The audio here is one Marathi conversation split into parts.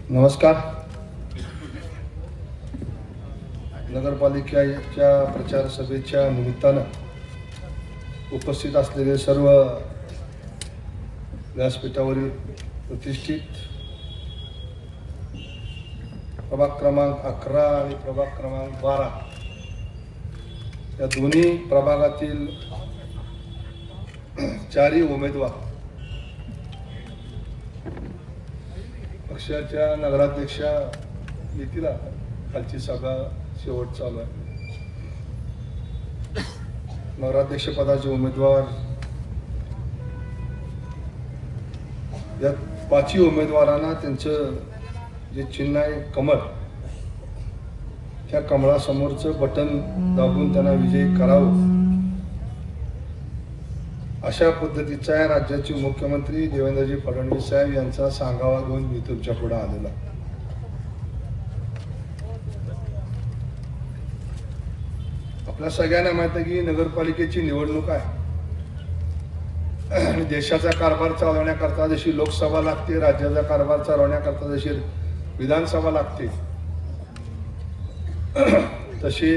नमस्कार. नगरपालिकेच्या प्रचार सभेच्या निमित्तानं उपस्थित असलेले सर्व व्यासपीठावरील प्रतिष्ठित प्रभाग क्रमांक 11 आणि प्रभाग क्रमांक 12 या दोन्ही प्रभागातील चारही उमेदवार पक्षाच्या नगराध्यक्षा येतील. खालची सभा शेवट चालू आहे. नगराध्यक्ष पदाचे उमेदवार या पाचही उमेदवारांना त्यांचं जे चिन्ह आहे कमळ, त्या कमळासमोरचं बटन दाबून त्यांना विजयी करावं अशा पद्धतीचा या राज्याचे मुख्यमंत्री देवेंद्रजी फडणवीस साहेब यांचा सांगावा घेऊन मी तुमच्या पुढे आलेला. आपल्या सगळ्यांना माहिती आहे की नगरपालिकेची निवडणूक आहे आणि देशाचा कारभार चालवण्याकरता जशी लोकसभा लागते, राज्याचा कारभार चालवण्याकरता जशी विधानसभा लागते, तशी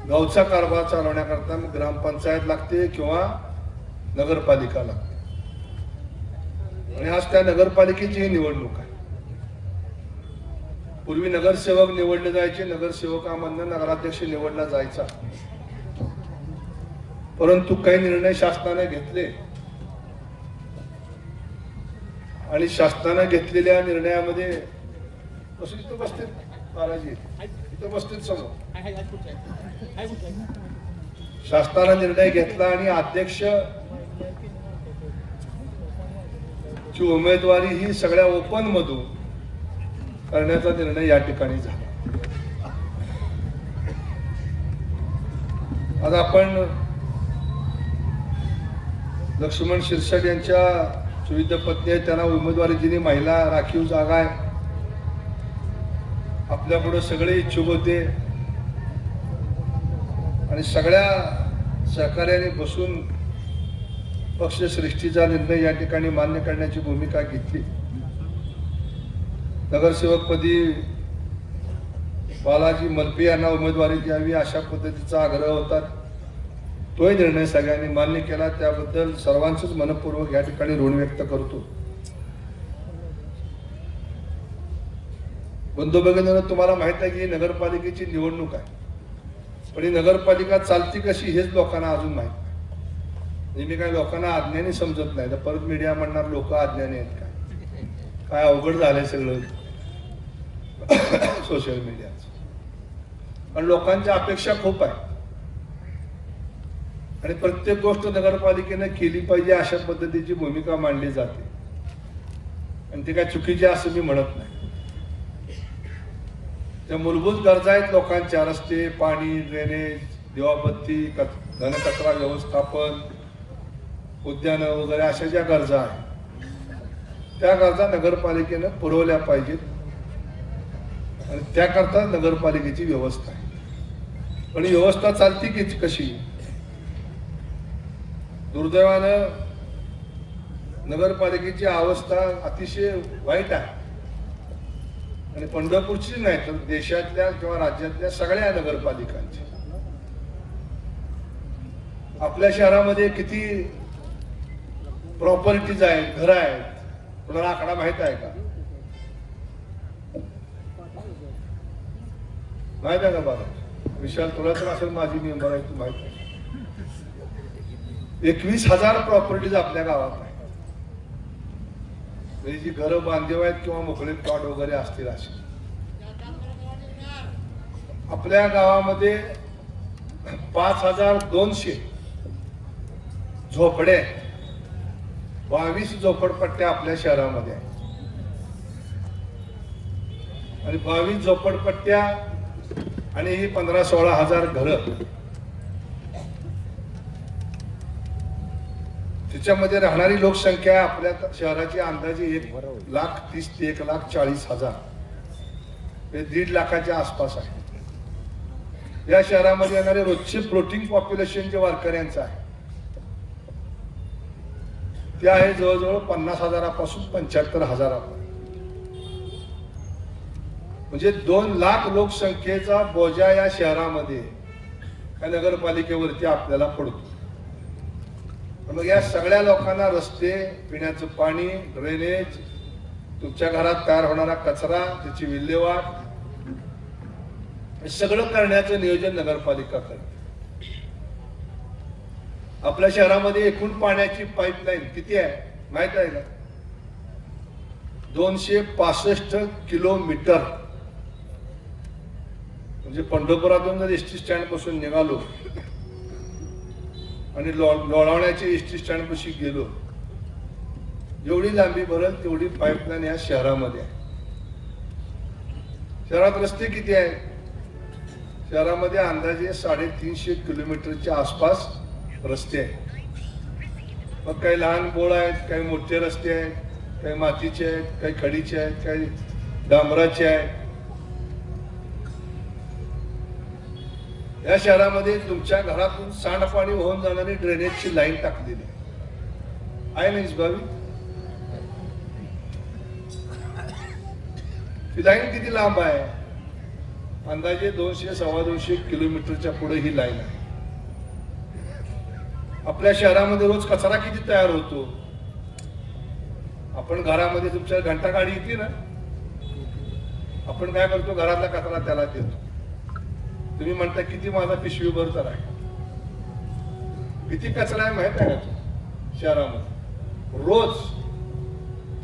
गावचा कारभार चालवण्याकरता ग्रामपंचायत लागते किंवा नगरपालिका लागते. आणि आज त्या नगरपालिकेची निवडणूक आहे. पूर्वी नगरसेवक निवडले जायचे, नगरसेवकामधून नगराध्यक्ष निवडला जायचा. परंतु काही निर्णय शासनाने घेतले आणि शासनाने घेतलेल्या निर्णयामध्ये इथं बसते बालाजी, इथं बसते समोर. शासनाने निर्णय घेतला आणि अध्यक्ष ची उमेदवारी ही सगळ्या ओपन मधून करण्याचा निर्णय या ठिकाणी झाला. आज आपण लक्ष्मण शिरसाट यांच्या सुविध पत्नी आहेत, त्यांना उमेदवारी दिली. महिला राखीव जागा आहे. आपल्या पुढे सगळे इच्छुक होते आणि सगळ्या सहकार्याने बसून पक्षश्रेष्ठीचा निर्णय या ठिकाणी मान्य करण्याची भूमिका घेतली. नगरसेवकपदी बालाजी मलपे यांना उमेदवारी द्यावी अशा पद्धतीचा आग्रह होता. तोही निर्णय सगळ्यांनी मान्य केला. त्याबद्दल सर्वांचंच मनपूर्वक या ठिकाणी ऋण व्यक्त करतो. बंधू भगिनींनो, तुम्हाला माहित आहे की नगरपालिकेची निवडणूक आहे, पण ही नगरपालिका चालती कशी हेच लोकांना अजून माहित नाही. मी काही लोकांना अज्ञानी समजत नाही. तर परत मीडिया म्हणणार लोक अज्ञानी आहेत. काय अवघड झालंय सगळं सोशल मीडियाचं. पण लोकांच्या अपेक्षा खूप आहे आणि प्रत्येक गोष्ट नगरपालिकेने केली पाहिजे अशा पद्धतीची भूमिका मांडली जाते आणि ते काय चुकीचे असं मी म्हणत नाही. त्या मूलभूत गरजा आहेत लोकांच्या, रस्ते, पाणी, ड्रेनेज, दिवाबत्ती, घनकचरा व्यवस्थापन, उद्यान वगैरे अशा ज्या गरजा आहेत त्या गरजा नगरपालिकेनं पुरवल्या पाहिजेत आणि त्याकरता नगरपालिकेची व्यवस्था आहे. पण ही व्यवस्था चालती की कशी? दुर्दैवानं नगरपालिकेची अवस्था अतिशय वाईट आहे आणि पंढरपूरची नाही तर देशातल्या किंवा राज्यातल्या सगळ्या नगरपालिकांची. आपल्या शहरामध्ये किती प्रॉपर्टीज आहेत, घरं आहेत, तुम्हाला आकडा माहित आहे का? माहित आहे का बाबा? विशाल, तुला तर असेल, माझी मेंबर आहे, तू माहित आहे. 21,000 प्रॉपर्टीज आपल्या गावात आहे. म्हणजे जी घरं बांधीव आहेत किंवा मोकळे प्लॉट वगैरे असतील अशी आपल्या गावामध्ये 5,200 झोपडे, 22 झोपडपट्ट्या आपल्या शहरामध्ये आहेत आणि 22 झोपडपट्ट्या आणि ही 15-16 हजार घरं. त्याच्यामध्ये राहणारी लोकसंख्या आपल्या शहराची अंदाजे 1,30,000 ते 1,40,000, 1.5 लाखाच्या आसपास आहे. या शहरामध्ये येणारे रोजचे फ्लोटिंग पॉप्युलेशन जे वारकऱ्यांचं आहे ते आहे जवळजवळ 50,000 पासून 75,000. म्हणजे 2 लाख लोकसंख्येचा बोजा या शहरामध्ये या नगरपालिकेवरती आपल्याला पडतो. मग या सगळ्या लोकांना रस्ते, पिण्याचं पाणी, ड्रेनेज, तुमच्या घरात तयार होणारा कचरा, त्याची विल्हेवाट, हे सगळं करण्याचं नियोजन नगरपालिका करते. आपल्या शहरामध्ये एकूण पाण्याची पाईपलाईन किती आहे माहित आहे का? 265 किलोमीटर. म्हणजे पंढरपुरातून जर एसटी स्टँड पासून निघालो आणि लोणावळ्याच्या एसटी स्टँड पाशी गेलो, जेवढी लांबी भरेल तेवढी पाईपलाईन या शहरामध्ये आहे. शहरात रस्ते किती आहेत? शहरामध्ये अंदाजे 350 किलोमीटरच्या आसपास रस्ते आहेत. मग काही लहान बोळ आहेत, काही मोठे रस्ते आहेत, काही मातीचे आहेत, काही खडीचे आहेत, काही डांबराचे आहेत. या शहरामध्ये तुमच्या घरातून सांडपाणी वाहून जाणारी ड्रेनेजची लाईन टाकलेली आहे नाही बाबी? ती लाईन किती लांब आहे? अंदाजे 200-250 किलोमीटरच्या पुढे ही लाईन आहे. आपल्या शहरामध्ये रोज कचरा किती तयार होतो? आपण घरामध्ये तुमच्या घंटा गाडी येते ना, आपण काय करतो? घरातला कचरा त्याला देतो. तुम्ही म्हणता किती माझा पिशवीभर तर आहे. किती कचरा आहे माहित आहे का शहरामध्ये? रोज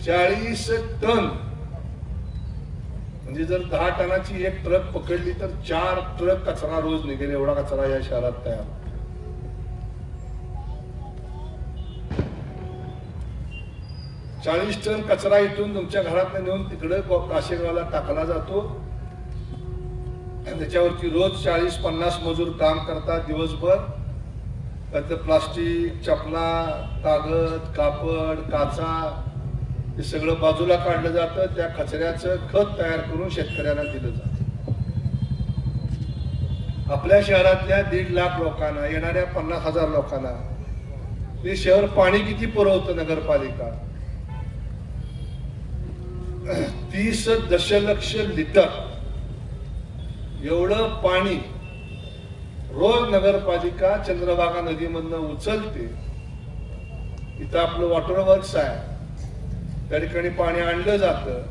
40 टन. म्हणजे जर 10 टनाची एक ट्रक पकडली तर 4 ट्रक कचरा रोज निघेल, एवढा कचरा या शहरात तयार होतो. 40 टन कचरा इथून तुमच्या घरात नेऊन तिकडे काशेगावला टाकला जातो. त्याच्यावरती रोज 40-50 मजूर काम करतात दिवसभर. त्यात प्लास्टिक, चपला, कागद, कापड, काचा हे सगळं बाजूला काढलं जातं. त्या कचऱ्याचं खत तयार करून शेतकऱ्यांना दिलं जातं. आपल्या शहरातल्या 1.5 लाख लोकांना, येणाऱ्या 50,000 लोकांना हे शहर पाणी किती पुरवतं? नगरपालिका 30 दशलक्ष लिटर एवढं पाणी रोज नगरपालिका चंद्रभागा नदीमधनं उचलते. इथं आपलं वॉटर वर्क्स आहे, त्या ठिकाणी पाणी आणलं जातं,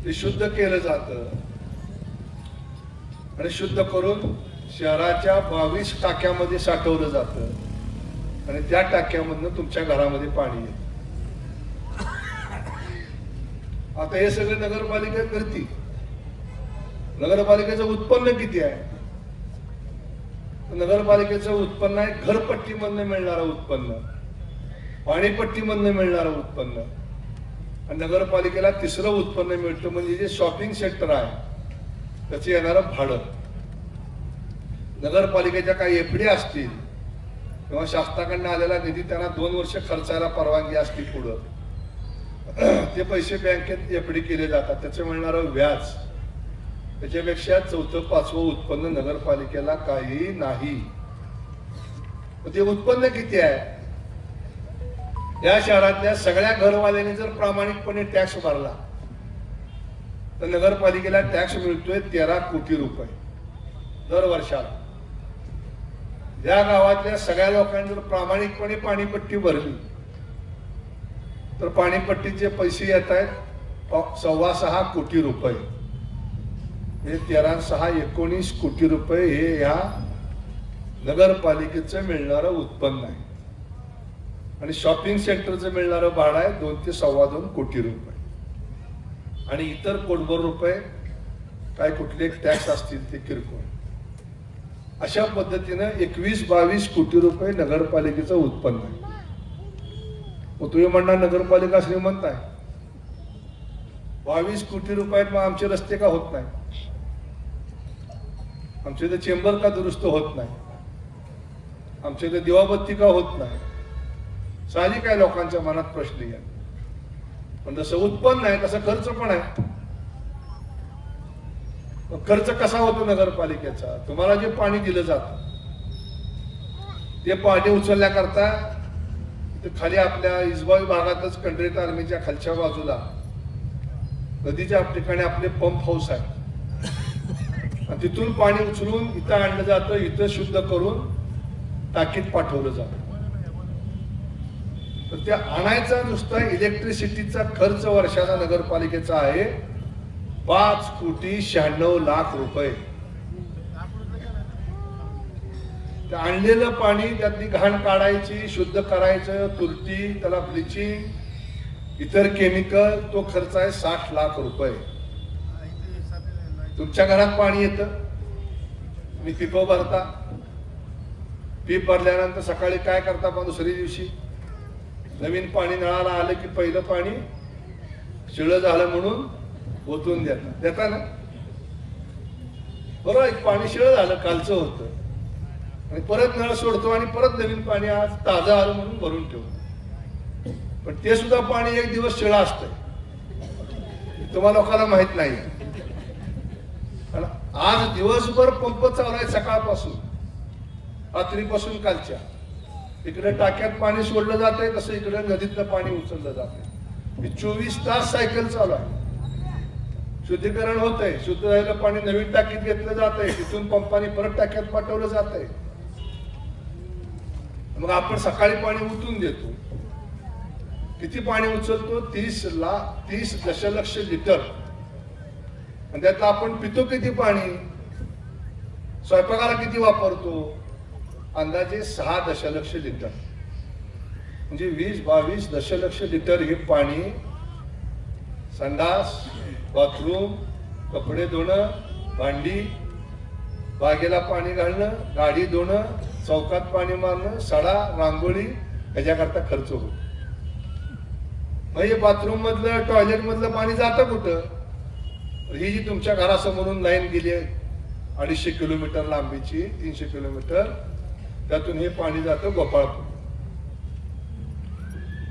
ते शुद्ध केलं जातं आणि शुद्ध करून शहराच्या 22 टाक्यामध्ये साठवलं जातं आणि त्या टाक्यामधनं तुमच्या घरामध्ये पाणी येतं. आता हे सगळे नगरपालिका करते. नगरपालिकेचं उत्पन्न किती आहे? नगरपालिकेचं उत्पन्न आहे घरपट्टीमधनं मिळणारं उत्पन्न, पाणीपट्टीमधनं मिळणारं उत्पन्न. आणि नगरपालिकेला तिसरं उत्पन्न मिळतं म्हणजे जे शॉपिंग सेंटर आहे त्याचं येणारं भाडं. नगरपालिकेच्या काही एफडी असतील किंवा शासनाकडनं आलेला निधी त्यांना 2 वर्ष खर्चायला परवानगी असते पुढं, ते पैसे बँकेत एफडी केले जातात. त्याचं मिळणारं व्याज, त्याच्यापेक्षा 4th-5th उत्पन्न नगरपालिकेला काही नाही. ते उत्पन्न किती आहे? या शहरातल्या सगळ्या घरवाल्यांनी जर प्रामाणिकपणे टॅक्स भरला तर नगरपालिकेला टॅक्स मिळतोय 13 कोटी रुपये दर वर्षाला. या गावातल्या सगळ्या लोकांनी जर प्रामाणिकपणे पाणीपट्टी भरली तर पाणीपट्टीचे पैसे येत आहेत 6.25 कोटी रुपये. हे 13-6 19 कोटी रुपये हे या नगरपालिकेचं मिळणारं उत्पन्न आहे. आणि शॉपिंग सेंटरचं मिळणारं भाडं आहे 2 ते 2.25 कोटी रुपये. आणि इतर कोटभर रुपये काय कुठले टॅक्स असतील ते किरकोळ. अशा पद्धतीनं 21-22 कोटी रुपये नगरपालिकेचं उत्पन्न आहे. मग तुम्ही म्हणणार नगरपालिका श्रीमंत आहे, 22 कोटी रुपयात मग आमचे रस्ते का होत नाही? आमचे इथे चेंबर का दुरुस्त होत नाही? आमच्या इथे दिवाबत्ती का होत नाही? साहजिक आहे लोकांच्या मनात प्रश्न आहे. पण जसं उत्पन्न आहे तसं खर्च पण आहे. खर्च कसा होतो नगरपालिकेचा? तुम्हाला जे पाणी दिलं जातं ते पाणी उचलण्याकरता खाली आपल्या इसबावी भागातच कंड्रेट आर्मीच्या खालच्या बाजूला नदीच्या ठिकाणी आपले पंप हाऊस आहे आणि तिथून पाणी उचलून इथं आणलं जातं, इथं शुद्ध करून टाकीत पाठवलं जातं. तर त्या आणायचा नुसता इलेक्ट्रिसिटीचा खर्च वर्षाचा नगरपालिकेचा आहे 5,96,00,000 रुपये. ते आणलेलं पाणी त्यातली घाण काढायची, शुद्ध करायचं, तुरटी, त्याला ब्लिचिंग, इतर केमिकल, तो खर्च आहे 60 लाख रुपये. तुमच्या घरात पाणी येतं, तुम्ही पिप भरता, पीप भरल्यानंतर सकाळी काय करता? पण दुसऱ्या दिवशी नवीन पाणी नळाला आलं की पहिलं पाणी शिळं झालं म्हणून ओतून देता ना. बरोबर, एक पाणी शिळं झालं कालचं होतं आणि परत नळ सोडतो आणि परत नवीन पाणी आज ताजं आलं म्हणून भरून ठेवतो. पण ते सुद्धा पाणी एक दिवस शिळं असतंय, तुम्हाला लोकांना माहित नाही. आज दिवसभर पंप चालू आहे सकाळपासून रात्रीपासून कालच्या. इकडे टाक्यात पाणी सोडलं जातंय, तसं इकडे नदीतलं पाणी उचललं जातंय. 24 तास सायकल चालू आहे. शुद्धीकरण होतंय, शुद्ध झालेलं पाणी नवीन टाकीत घेतलं जातंय, तिथून पंपाने परत टाक्यात पाठवलं जातंय. मग आपण सकाळी पाणी उचलून देतो. किती पाणी उचलतो? 30 दशलक्ष लिटर. आणि त्यातलं आपण पितो किती पाणी? स्वयंपाकाला किती वापरतो? अंदाजे 6 दशलक्ष लिटर. म्हणजे 20-22 दशलक्ष लिटर हे पाणी संडास, बाथरूम, कपडे धुणं, भांडी, बागेला पाणी घालणं, गाडी धुणं, चौकात पाणी मारणं, सडा, रांगोळी ह्याच्याकरता खर्च होतो. म्हणजे बाथरूम मधलं, टॉयलेट मधलं पाणी जातं कुठं? ही जी तुमच्या घरासमोरून लाईन गेली आहे 250 किलोमीटर लांबीची, 300 किलोमीटर, त्यातून हे पाणी जातं गोपाळपूर.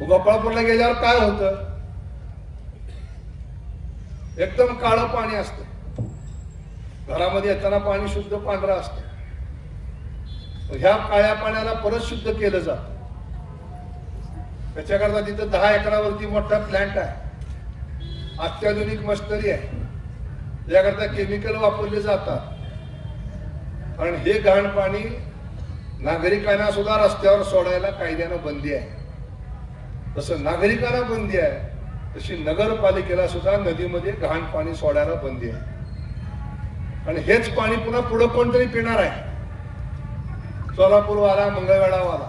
गोपाळपूरला गेल्यावर काय होतं? एकदम काळं पाणी असतं. घरामध्ये येताना पाणी शुद्ध पांढरं असतं. ह्या काळ्या पाण्याला परत शुद्ध केलं जातं. त्याच्याकरता तिथं 10 एकरावरती मोठा प्लांट आहे, अत्याधुनिक मशिनरी आहे, त्याकरता केमिकल वापरले जातात. कारण हे घाण पाणी नागरिकांना सुद्धा रस्त्यावर सोडायला कायद्यानं बंदी आहे. तसं नागरिकांना बंदी आहे, तशी नगरपालिकेला सुद्धा नदीमध्ये घाण पाणी सोडायला बंदी आहे. आणि हेच पाणी पुन्हा पुढे कोणतरी पिणार आहे, सोलापूरवाला, मंगळवेढावाला.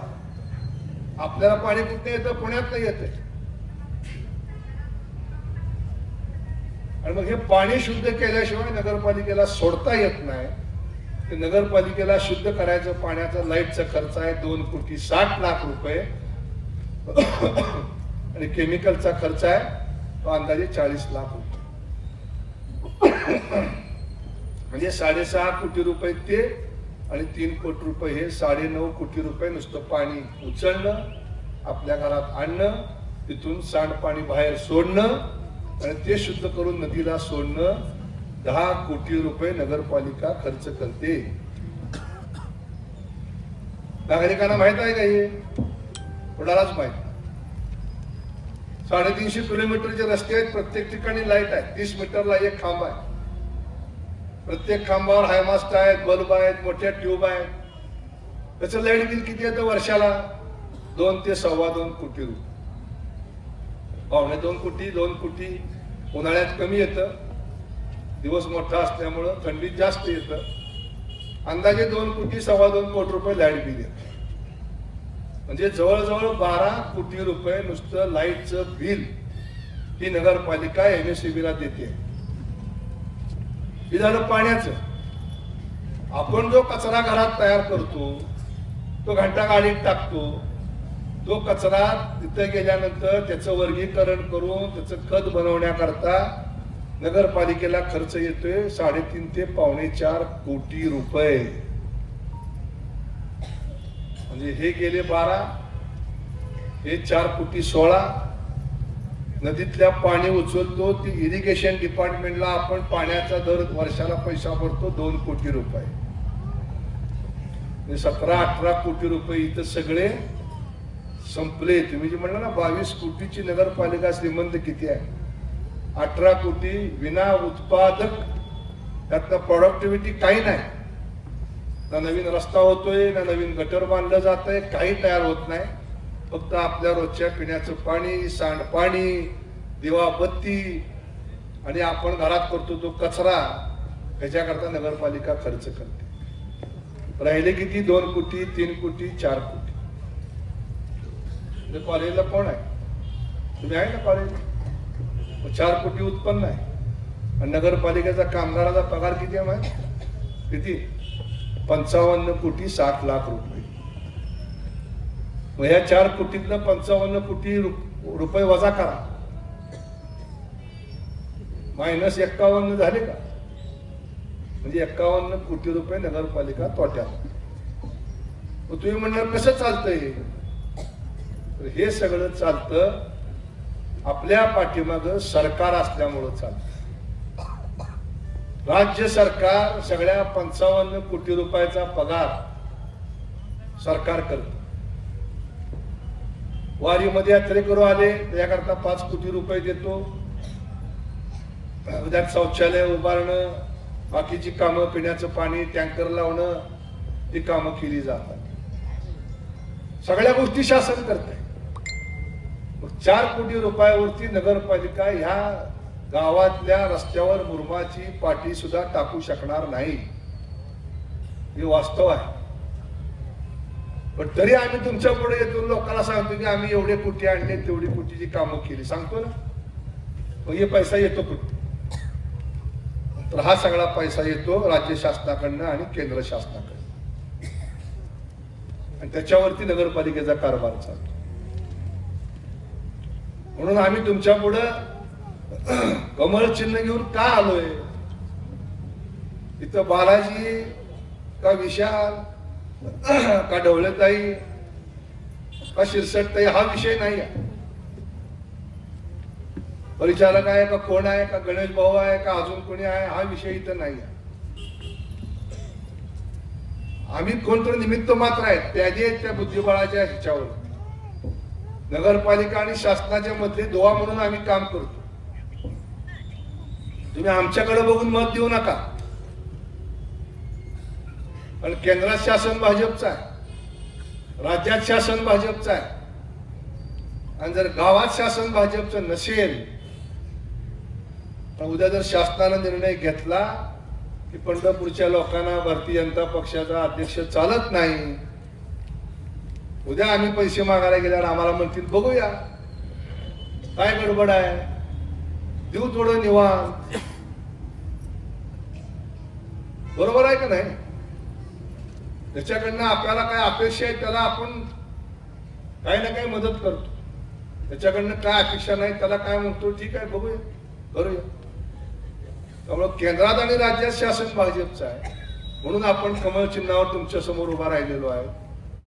आपल्याला पाणी कुठे येतं? पुण्यात नाही येते. आणि मग हे पाणी शुद्ध केल्याशिवाय नगरपालिकेला सोडता येत नाही. ते नगरपालिकेला शुद्ध करायचं पाण्याचा लाईटचा खर्च आहे 2,60,00,000 रुपये आणि केमिकलचा खर्च आहे तो अंदाजे 40 लाख रुपये. म्हणजे 6.5 कोटी रुपये ते आणि 3 कोटी रुपये हे 9.5 कोटी रुपये नुसतं पाणी उचलणं, आपल्या घरात आणणं, तिथून सांडपाणी बाहेर सोडणं आणि ते शुद्ध करून नदीला सोडणं. 10 कोटी रुपये नगरपालिका खर्च करते. नागरिकांना माहित आहे का? हे कोणालाच माहित. 350 किलोमीटरचे रस्ते आहेत, प्रत्येक ठिकाणी लाईट आहे, 30 मीटरला एक खांब आहे, प्रत्येक खांबावर हायमास्ट आहेत, बल्ब आहेत, मोठ्या ट्यूब आहेत. त्याचं लाईट बिल किती येतं वर्षाला? 2 ते 2.25 कोटी रुपये. 2.25 कोटी, 2 कोटी. उन्हाळ्यात कमी येतं, दिवस मोठा असल्यामुळं थंडीत जास्त येतं. अंदाजे 2 कोटी 2.25 कोटी रुपये लाईट बिल येतं. म्हणजे जवळजवळ 12 कोटी रुपये नुसतं लाईटचं बिल ही नगरपालिका MSEBला देते. हे झालं पाण्याचं. आपण जो कचरा घरात तयार करतो, तो घंटा गाडीत टाकतो, तो कचरा तिथे गेल्यानंतर त्याचं वर्गीकरण करून त्याचं खत बनवण्याकरता नगरपालिकेला खर्च येतोय 3.5 ते 4.25 कोटी रुपये. म्हणजे हे गेले 12, हे 4 कोटी 16. नदीतल्या पाणी उचलतो ती इरिगेशन डिपार्टमेंटला आपण पाण्याचा दर वर्षाला पैसा भरतो 2 कोटी रुपये. 17-18 कोटी रुपये इथं सगळे संपले. तुम्ही जे म्हणलं ना 22 कोटीची नगरपालिका श्रीमंत किती आहे? 18 कोटी विना उत्पादक, त्यातनं प्रोडक्टिव्हिटी काही नाही. ना नवीन रस्ता होतोय, ना नवीन गटर बांधलं जातंय, काही तयार होत नाही. फक्त आपल्या रोजच्या पिण्याचं पाणी, सांडपाणी, दिवाबत्ती आणि आपण घरात करतो तो कचरा, ह्याच्याकरता नगरपालिका खर्च करते. राहिले किती? 2 कोटी, 3 कोटी, 4 कोटी. कॉलेजला कोण आहे? तुम्ही आहे ना कॉलेज? 4 कोटी उत्पन्न आहे. आणि नगरपालिकेचा कामगाराचा पगार किती आहे माहिती? किती? 55 कोटी 60 लाख रुपये. मग या 4 कोटीतनं 55 कोटी रुपये वजा करा, -51 झाले का? म्हणजे 51 कोटी रुपये नगरपालिका तोट्यात. मग तुम्ही म्हणणार कसं चालतंय? हे सगळं चालतं आपल्या पाठीमाग सरकार असल्यामुळं चालतं. राज्य सरकार सगळ्या 55 कोटी रुपयाचा पगार सरकार करत. वारीमध्ये यात्रेकरू आले त्याकरता 5 कोटी रुपये देतो. त्यात शौचालय उभारणं, बाकीची कामं, पिण्याचं पाणी, टँकर लावणं, ही कामं केली जातात. सगळ्या गोष्टी शासन करते. 4 कोटी रुपयावरती नगरपालिका ह्या गावातल्या रस्त्यावर मुरमाची पाटी सुद्धा टाकू शकणार नाही. हे वास्तव आहे. पण तरी आम्ही तुमच्या पुढे येतो, लोकांना सांगतो की आम्ही एवढे कोटी आणले, तेवढी कोटीची कामं केली, सांगतो ना. मग हे पैसा येतो कुठे? तर हा सगळा पैसा येतो राज्य शासनाकडनं आणि केंद्र शासनाकडनं, आणि त्याच्यावरती नगरपालिकेचा कारभार चालतो. म्हणून आम्ही तुमच्या पुढं कमळ चिन्ह घेऊन का आलोय? इथं बालाजी का विशाल का ढवळेताई का शिरसटताई हा विषय नाही आहे. परिचारक आहे का कोण आहे का गणेश भाऊ आहे का अजून कोणी आहे हा विषय इथं नाही आहे. आम्ही कोणतरी निमित्त मात्र आहेत, त्याचे त्या बुद्धिबळाच्या ह्याच्यावर. नगरपालिका आणि शासनाच्या मध्ये दुवा म्हणून आम्ही काम करतो. तुम्ही आमच्याकडे बघून मत देऊ नका. पण केंद्रात शासन भाजपचं आहे, राज्यात शासन भाजपचं आहे, आणि जर गावात शासन भाजपचं नसेल तर उद्या जर शासनाने निर्णय घेतला की पंढरपूरच्या लोकांना भारतीय जनता पक्षाचा अध्यक्ष चालत नाही, उद्या आम्ही पैसे मागायला गेल्यावर आम्हाला म्हणतील बघूया काय गडबड आहे, देऊ थोडं निवांत. बरोबर आहे का नाही? त्याच्याकडनं आपल्याला काय अपेक्षा आहे त्याला आपण काही ना काही मदत करतो. त्याच्याकडनं काय अपेक्षा नाही त्याला काय म्हणतो ठीक आहे बघूया करूया. त्यामुळे केंद्रात आणि राज्यात शासन भाजपचं आहे म्हणून आपण कमळ चिन्हावर तुमच्या समोर उभा राहिलेलो आहे.